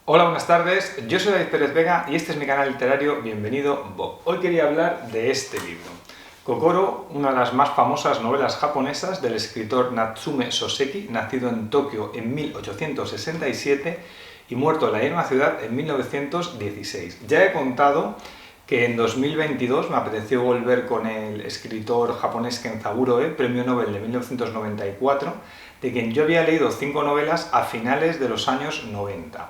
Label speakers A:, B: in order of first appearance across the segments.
A: Hola, buenas tardes, yo soy David Pérez Vega y este es mi canal literario Bienvenido Bob. Hoy quería hablar de este libro. Kokoro, una de las más famosas novelas japonesas del escritor Natsume Soseki, nacido en Tokio en 1867 y muerto en la misma ciudad en 1916. Ya he contado que en 2022 me apeteció volver con el escritor japonés Kenzaburo Oe, premio Nobel de 1994, de quien yo había leído 5 novelas a finales de los años 90.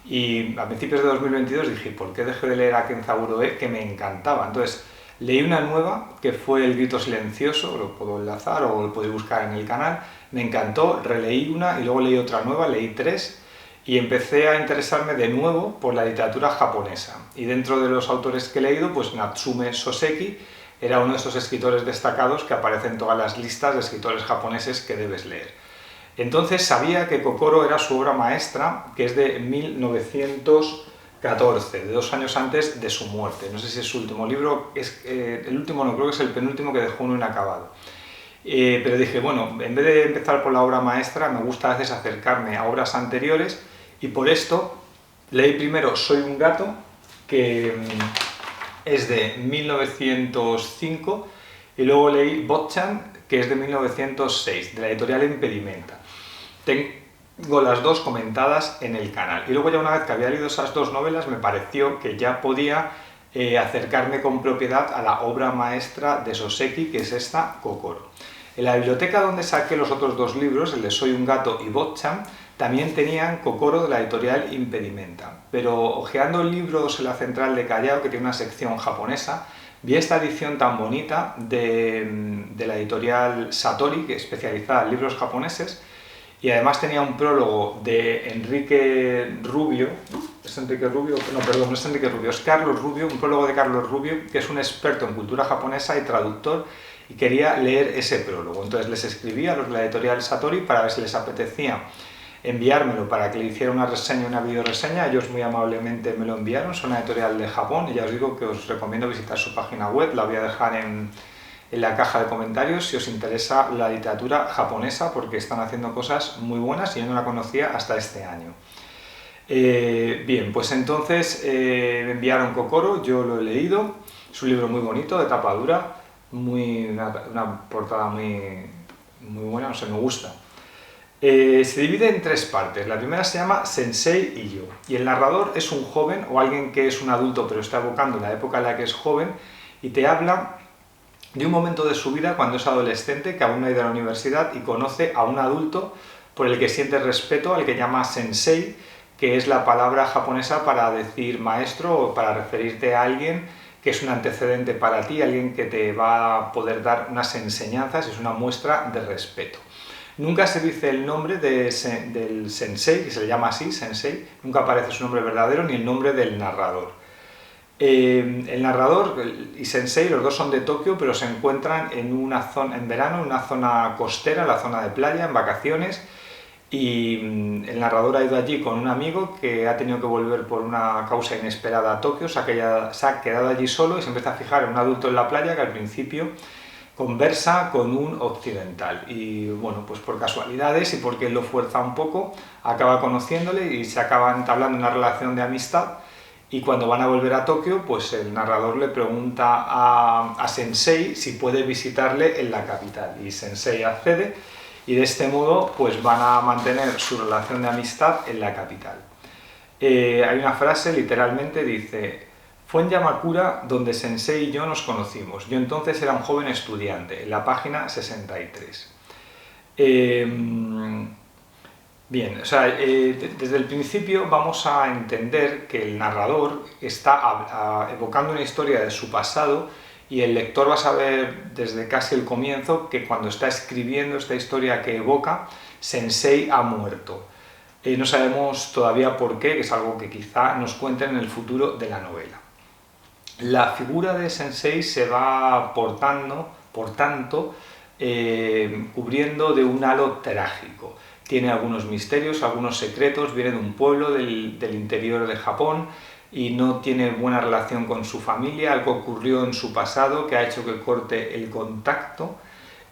A: Y a principios de 2022 dije, ¿por qué dejé de leer a Kenzaburo Oe? Que me encantaba. Entonces, leí una nueva, que fue El grito silencioso, lo puedo enlazar o lo podéis buscar en el canal. Me encantó, releí una y luego leí otra nueva, leí 3, y empecé a interesarme de nuevo por la literatura japonesa. Y dentro de los autores que he leído, pues Natsume Soseki era uno de esos escritores destacados que aparecen en todas las listas de escritores japoneses que debes leer. Entonces sabía que Kokoro era su obra maestra, que es de 1914, de 2 años antes de su muerte. No sé si es su último libro, el último no, creo que es el penúltimo que dejó uno inacabado. Pero dije, bueno, en vez de empezar por la obra maestra, me gusta a veces acercarme a obras anteriores, y por esto leí primero Soy un gato, que es de 1905, y luego leí Botchan, que es de 1906, de la editorial Impedimenta. Tengo las dos comentadas en el canal. Y luego ya una vez que había leído esas dos novelas, me pareció que ya podía acercarme con propiedad a la obra maestra de Soseki, que es esta, Kokoro. En la biblioteca donde saqué los otros dos libros, el de Soy un gato y Botchan, también tenían Kokoro de la editorial Impedimenta. Pero hojeando libros en la central de Callao, que tiene una sección japonesa, vi esta edición tan bonita de la editorial Satori, que es especializada en libros japoneses, y además tenía un prólogo de Enrique Rubio. ¿Es Enrique Rubio? No, perdón, no es Enrique Rubio, es Carlos Rubio, un prólogo de Carlos Rubio, que es un experto en cultura japonesa y traductor, y quería leer ese prólogo. Entonces les escribí a los de la editorial Satori para ver si les apetecía enviármelo para que le hiciera una reseña, una videoreseña. Ellos muy amablemente me lo enviaron, son una editorial de Japón, y ya os digo que os recomiendo visitar su página web, la voy a dejar en la caja de comentarios si os interesa la literatura japonesa, porque están haciendo cosas muy buenas y yo no la conocía hasta este año. Bien, pues entonces me enviaron Kokoro, yo lo he leído, es un libro muy bonito, de tapa dura, una portada muy buena, no sé, me gusta. Se divide en 3 partes. La primera se llama Sensei y yo, y el narrador es un joven o alguien que es un adulto pero está evocando la época en la que es joven, y te habla de un momento de su vida cuando es adolescente, que aún no ha ido a la universidad, y conoce a un adulto por el que siente respeto, al que llama sensei, que es la palabra japonesa para decir maestro o para referirte a alguien que es un antecedente para ti, alguien que te va a poder dar unas enseñanzas, es una muestra de respeto. Nunca se dice el nombre del sensei, que se le llama así, sensei, nunca aparece su nombre verdadero ni el nombre del narrador. El narrador y Sensei, los dos son de Tokio, pero se encuentran en una zona, en verano, en una zona costera, la zona de playa, en vacaciones, y el narrador ha ido allí con un amigo que ha tenido que volver por una causa inesperada a Tokio, se ha quedado allí solo y se empieza a fijar en un adulto en la playa que al principio conversa con un occidental, y bueno, pues por casualidades y porque él lo fuerza un poco, acaba conociéndole y se acaban entablando una relación de amistad. Y cuando van a volver a Tokio, pues el narrador le pregunta a Sensei si puede visitarle en la capital, y Sensei accede, y de este modo pues van a mantener su relación de amistad en la capital. Hay una frase, literalmente dice: fue en Yamakura donde Sensei y yo nos conocimos. Yo entonces era un joven estudiante, en la página 63. Bien, o sea, desde el principio vamos a entender que el narrador está evocando una historia de su pasado, y el lector va a saber desde casi el comienzo que cuando está escribiendo esta historia que evoca, Sensei ha muerto. No sabemos todavía por qué, que es algo que quizá nos cuenten en el futuro de la novela. La figura de Sensei se va por tanto, cubriendo de un halo trágico. Tiene algunos misterios, algunos secretos, viene de un pueblo del interior de Japón y no tiene buena relación con su familia, algo ocurrió en su pasado que ha hecho que corte el contacto,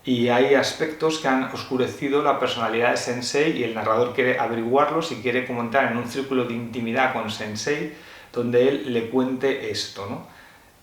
A: y hay aspectos que han oscurecido la personalidad de Sensei y el narrador quiere averiguarlos y quiere como entrar en un círculo de intimidad con Sensei donde él le cuente esto, ¿no?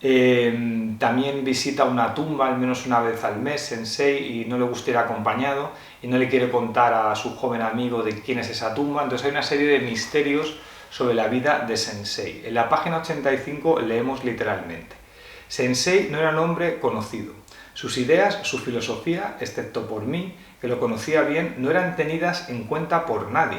A: También visita una tumba al menos una vez al mes Sensei y no le gusta ir acompañado y no le quiere contar a su joven amigo de quién es esa tumba, entonces hay una serie de misterios sobre la vida de Sensei. En la página 85 leemos literalmente: Sensei no era un hombre conocido. Sus ideas, su filosofía, excepto por mí, que lo conocía bien, no eran tenidas en cuenta por nadie.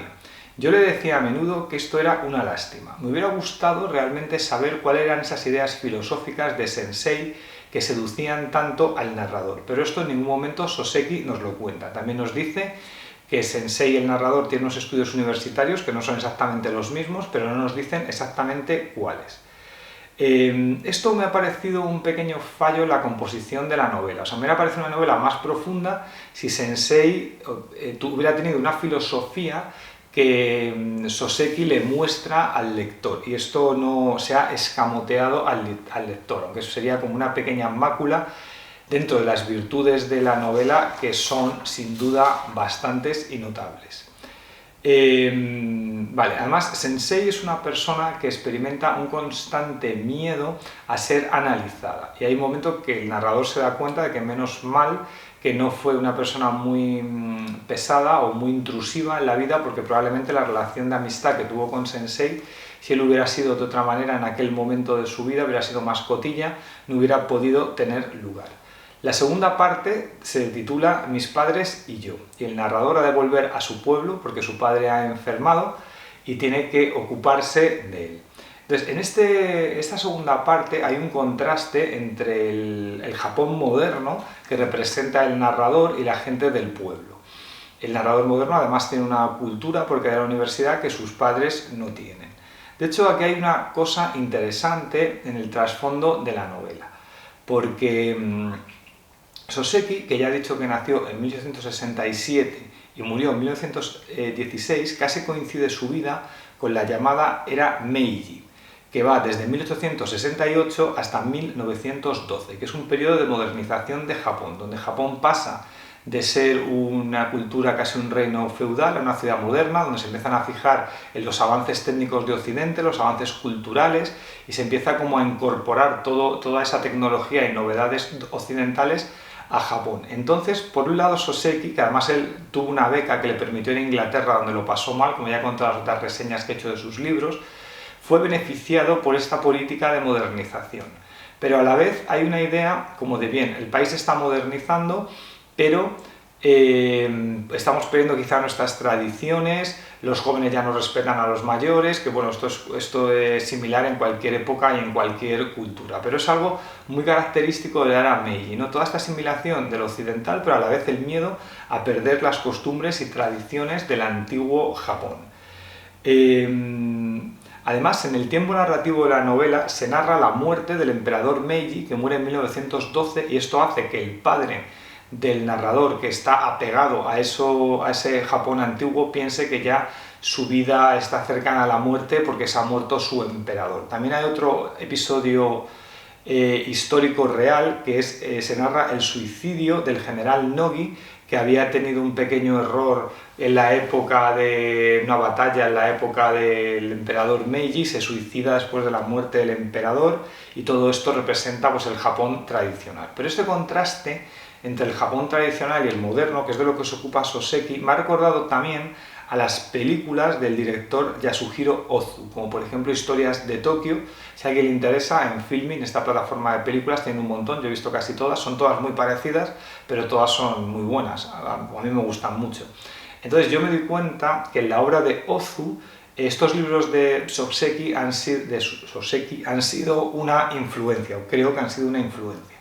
A: Yo le decía a menudo que esto era una lástima. Me hubiera gustado realmente saber cuáles eran esas ideas filosóficas de Sensei que seducían tanto al narrador, pero esto en ningún momento Soseki nos lo cuenta. También nos dice que Sensei, el narrador, tiene unos estudios universitarios que no son exactamente los mismos, pero no nos dicen exactamente cuáles. Esto me ha parecido un pequeño fallo en la composición de la novela. O sea, me hubiera parecido una novela más profunda si Sensei hubiera tenido una filosofía que Soseki le muestra al lector, y esto no se ha escamoteado al lector, aunque eso sería como una pequeña mácula dentro de las virtudes de la novela, que son sin duda bastantes y notables. Vale, además Sensei es una persona que experimenta un constante miedo a ser analizada, y hay un momento que el narrador se da cuenta de que menos mal que no fue una persona muy pesada o muy intrusiva en la vida, porque probablemente la relación de amistad que tuvo con Sensei, si él hubiera sido de otra manera en aquel momento de su vida, hubiera sido más cotilla, no hubiera podido tener lugar. La segunda parte se titula Mis padres y yo, y el narrador ha de volver a su pueblo porque su padre ha enfermado y tiene que ocuparse de él. Entonces, en esta segunda parte hay un contraste entre el Japón moderno que representa el narrador y la gente del pueblo. El narrador moderno además tiene una cultura, porque de la universidad, que sus padres no tienen. De hecho, aquí hay una cosa interesante en el trasfondo de la novela, porque Soseki, que ya he dicho que nació en 1867 y murió en 1916, casi coincide su vida con la llamada era Meiji, que va desde 1868 hasta 1912, que es un periodo de modernización de Japón, donde Japón pasa de ser una cultura, casi un reino feudal, a una ciudad moderna, donde se empiezan a fijar en los avances técnicos de Occidente, los avances culturales, y se empieza como a incorporar toda esa tecnología y novedades occidentales a Japón. Entonces, por un lado, Soseki, que además él tuvo una beca que le permitió ir a Inglaterra, donde lo pasó mal, como ya he contado en las otras reseñas que he hecho de sus libros, fue beneficiado por esta política de modernización. Pero a la vez hay una idea como de, bien, el país se está modernizando, pero estamos perdiendo quizá nuestras tradiciones, los jóvenes ya no respetan a los mayores, que bueno, esto es similar en cualquier época y en cualquier cultura, pero es algo muy característico de la era Meiji, ¿no? Toda esta asimilación del occidental, pero a la vez el miedo a perder las costumbres y tradiciones del antiguo Japón. Además, en el tiempo narrativo de la novela se narra la muerte del emperador Meiji, que muere en 1912, y esto hace que el padre del narrador, que está apegado a ese Japón antiguo, piense que ya su vida está cercana a la muerte porque se ha muerto su emperador. También hay otro episodio histórico real, que se narra el suicidio del general Nogi, que había tenido un pequeño error en la época de una batalla, en la época del emperador Meiji, se suicida después de la muerte del emperador, y todo esto representa pues el Japón tradicional. Pero este contraste entre el Japón tradicional y el moderno, que es de lo que se ocupa Soseki, me ha recordado también a las películas del director Yasuhiro Ozu, como por ejemplo Historias de Tokio. Si a alguien le interesa, en Filmin, esta plataforma de películas, tiene un montón, yo he visto casi todas, son todas muy parecidas, pero todas son muy buenas, a mí me gustan mucho. Entonces yo me di cuenta que en la obra de Ozu, estos libros de Soseki han sido una influencia, o creo que han sido una influencia.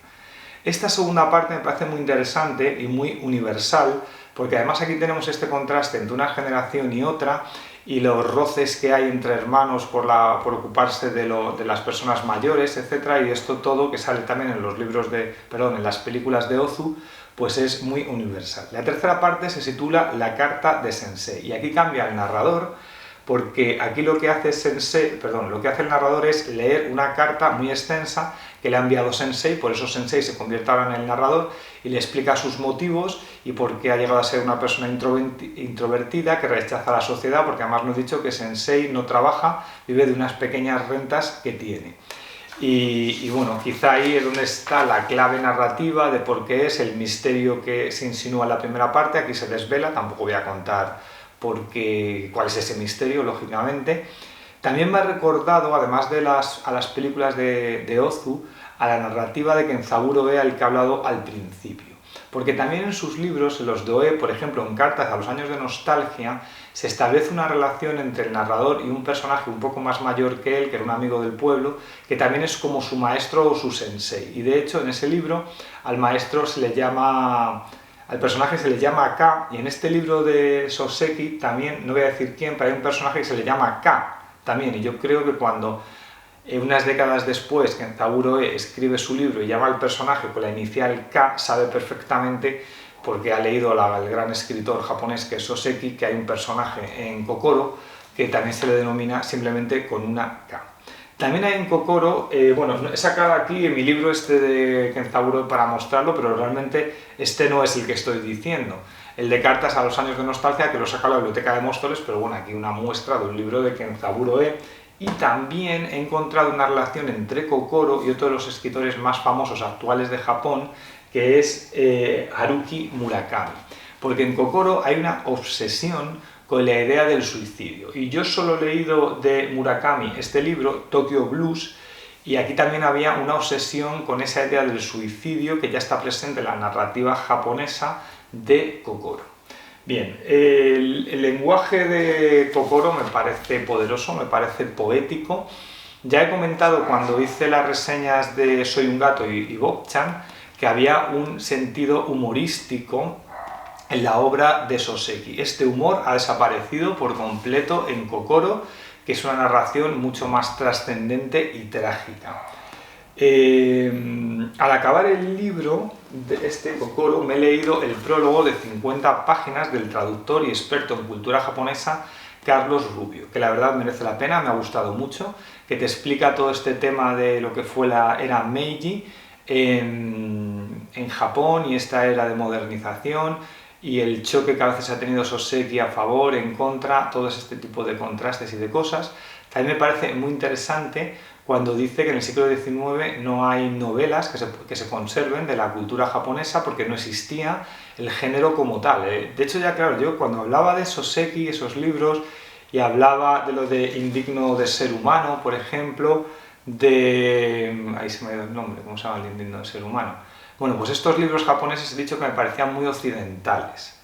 A: Esta segunda parte me parece muy interesante y muy universal, porque además aquí tenemos este contraste entre una generación y otra, y los roces que hay entre hermanos por ocuparse de las personas mayores, etc. Y esto todo, que sale también en los en las películas de Ozu, pues es muy universal. La tercera parte se titula La carta de Sensei, y aquí cambia el narrador, porque aquí lo que hace lo que hace el narrador es leer una carta muy extensa que le ha enviado Sensei, por eso Sensei se convierte ahora en el narrador y le explica sus motivos y por qué ha llegado a ser una persona introvertida que rechaza la sociedad, porque además nos he dicho que Sensei no trabaja, vive de unas pequeñas rentas que tiene. Y bueno, quizá ahí es donde está la clave narrativa de por qué es el misterio que se insinúa en la primera parte. Aquí se desvela, tampoco voy a contar cuál es ese misterio, lógicamente. También me ha recordado, además a las películas de Ozu, a la narrativa de Kenzaburo Oe, al que he hablado al principio. Porque también en sus libros, en los de Oe, por ejemplo, en Cartas a los años de nostalgia, se establece una relación entre el narrador y un personaje un poco más mayor que él, que era un amigo del pueblo, que también es como su maestro o su sensei. Y de hecho, en ese libro, al personaje se le llama K, y en este libro de Soseki también, no voy a decir quién, pero hay un personaje que se le llama K también, y yo creo que cuando unas décadas después Kenzaburo Oe escribe su libro y llama al personaje con la inicial K, sabe perfectamente, porque ha leído al gran escritor japonés que es Soseki, que hay un personaje en Kokoro que también se le denomina simplemente con una K. También hay en Kokoro, bueno, he sacado aquí en mi libro este de Kenzaburo Oe para mostrarlo, pero realmente este no es el que estoy diciendo. El de Cartas a los años de nostalgia, que lo saca la Biblioteca de Móstoles, pero bueno, aquí una muestra de un libro de Kenzaburo Oe. Y también he encontrado una relación entre Kokoro y otro de los escritores más famosos actuales de Japón, que es Haruki Murakami. Porque en Kokoro hay una obsesión con la idea del suicidio. Y yo solo he leído de Murakami este libro, Tokyo Blues, y aquí también había una obsesión con esa idea del suicidio que ya está presente en la narrativa japonesa de Kokoro. Bien, el lenguaje de Kokoro me parece poderoso, me parece poético. Ya he comentado cuando hice las reseñas de Soy un gato y Bob-chan que había un sentido humorístico en la obra de Soseki. Este humor ha desaparecido por completo en Kokoro, que es una narración mucho más trascendente y trágica. Al acabar el libro de este Kokoro me he leído el prólogo de 50 páginas del traductor y experto en cultura japonesa Carlos Rubio, que la verdad merece la pena, me ha gustado mucho, que te explica todo este tema de lo que fue la era Meiji en Japón y esta era de modernización y el choque que a veces ha tenido Soseki a favor, en contra, todo este tipo de contrastes y de cosas. También me parece muy interesante cuando dice que en el siglo XIX no hay novelas que se conserven de la cultura japonesa porque no existía el género como tal. De hecho, ya claro, yo cuando hablaba de Soseki, esos libros, y hablaba de lo de Indigno de ser humano, por ejemplo, ahí se me ha ido el nombre, ¿cómo se llama el Indigno de ser humano? Bueno, pues estos libros japoneses he dicho que me parecían muy occidentales.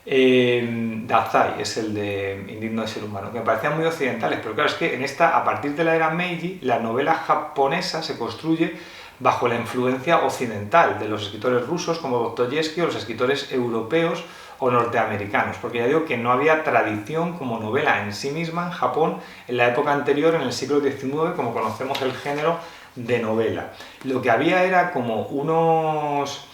A: Dazai es el de Indigno de ser humano, que me parecían muy occidentales, pero claro, es que a partir de la era Meiji, la novela japonesa se construye bajo la influencia occidental de los escritores rusos como Dostoyevsky o los escritores europeos o norteamericanos, porque ya digo que no había tradición como novela en sí misma en Japón en la época anterior, en el siglo XIX, como conocemos el género de novela. Lo que había era como unos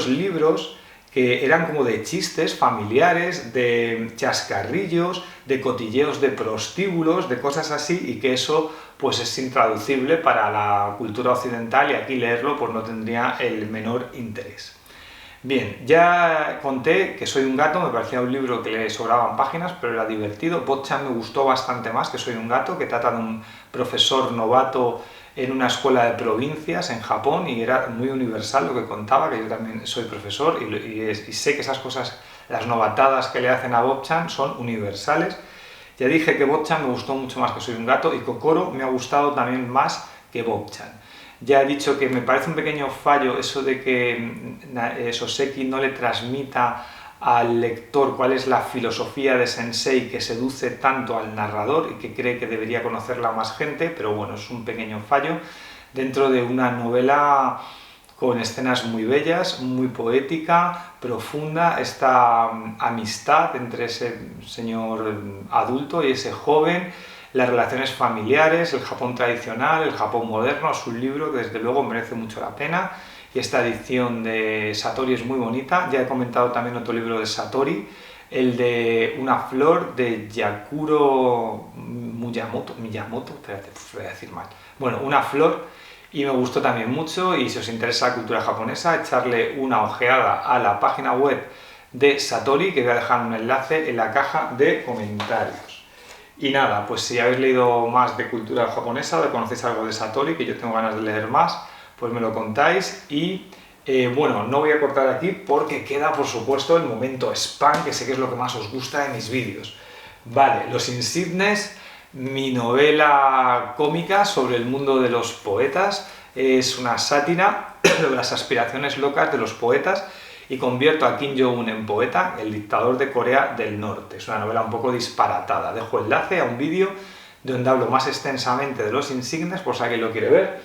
A: libros que eran como de chistes familiares, de chascarrillos, de cotilleos de prostíbulos, de cosas así, y que eso pues es intraducible para la cultura occidental y aquí leerlo pues no tendría el menor interés. Bien, ya conté que Soy un gato, me parecía un libro que le sobraban páginas, pero era divertido. Bob-chan me gustó bastante más que Soy un gato, que trata de un profesor novato en una escuela de provincias en Japón y era muy universal lo que contaba, que yo también soy profesor y sé que esas cosas, las novatadas que le hacen a Bob-chan son universales. Ya dije que Bob-chan me gustó mucho más que Soy un gato y Kokoro me ha gustado también más que Bob-chan. Ya he dicho que me parece un pequeño fallo eso de que Soseki no le transmita al lector cuál es la filosofía de Sensei que seduce tanto al narrador y que cree que debería conocerla más gente, pero bueno, es un pequeño fallo dentro de una novela con escenas muy bellas, muy poética, profunda, esta amistad entre ese señor adulto y ese joven, las relaciones familiares, el Japón tradicional, el Japón moderno. Es un libro que desde luego merece mucho la pena y esta edición de Satori es muy bonita. Ya he comentado también otro libro de Satori, el de una flor de Yakuro Miyamoto, espérate, voy a decir mal. Bueno, una flor, y me gustó también mucho, y si os interesa la cultura japonesa, echarle una ojeada a la página web de Satori, que voy a dejar un enlace en la caja de comentarios. Y nada, pues si habéis leído más de cultura japonesa, o conocéis algo de Satori, que yo tengo ganas de leer más, pues me lo contáis. Y bueno, no voy a cortar aquí porque queda, por supuesto, el momento spam, que sé que es lo que más os gusta de mis vídeos. Vale, Los Insignes, mi novela cómica sobre el mundo de los poetas, es una sátira sobre las aspiraciones locas de los poetas y convierto a Kim Jong-un en poeta, el dictador de Corea del Norte. Es una novela un poco disparatada. Dejo enlace a un vídeo donde hablo más extensamente de Los Insignes, por si alguien lo quiere ver.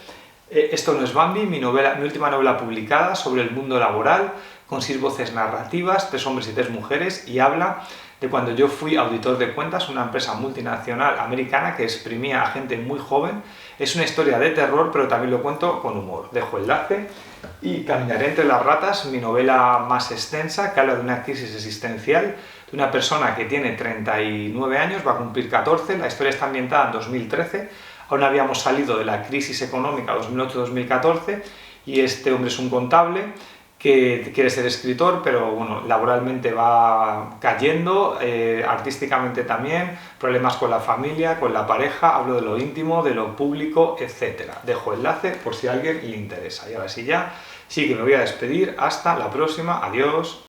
A: Esto no es Bambi, mi última novela publicada sobre el mundo laboral, con 6 voces narrativas, 3 hombres y 3 mujeres, y habla de cuando yo fui auditor de cuentas, una empresa multinacional americana que exprimía a gente muy joven. Es una historia de terror, pero también lo cuento con humor. Dejo enlace. Y Caminaré entre las ratas, mi novela más extensa, que habla de una crisis existencial, de una persona que tiene 39 años, va a cumplir 14, la historia está ambientada en 2013, aún habíamos salido de la crisis económica 2008-2014, y este hombre es un contable que quiere ser escritor, pero bueno, laboralmente va cayendo, artísticamente también, problemas con la familia, con la pareja, hablo de lo íntimo, de lo público, etc. Dejo enlace por si a alguien le interesa. Y ahora sí ya, sí que me voy a despedir, hasta la próxima, adiós.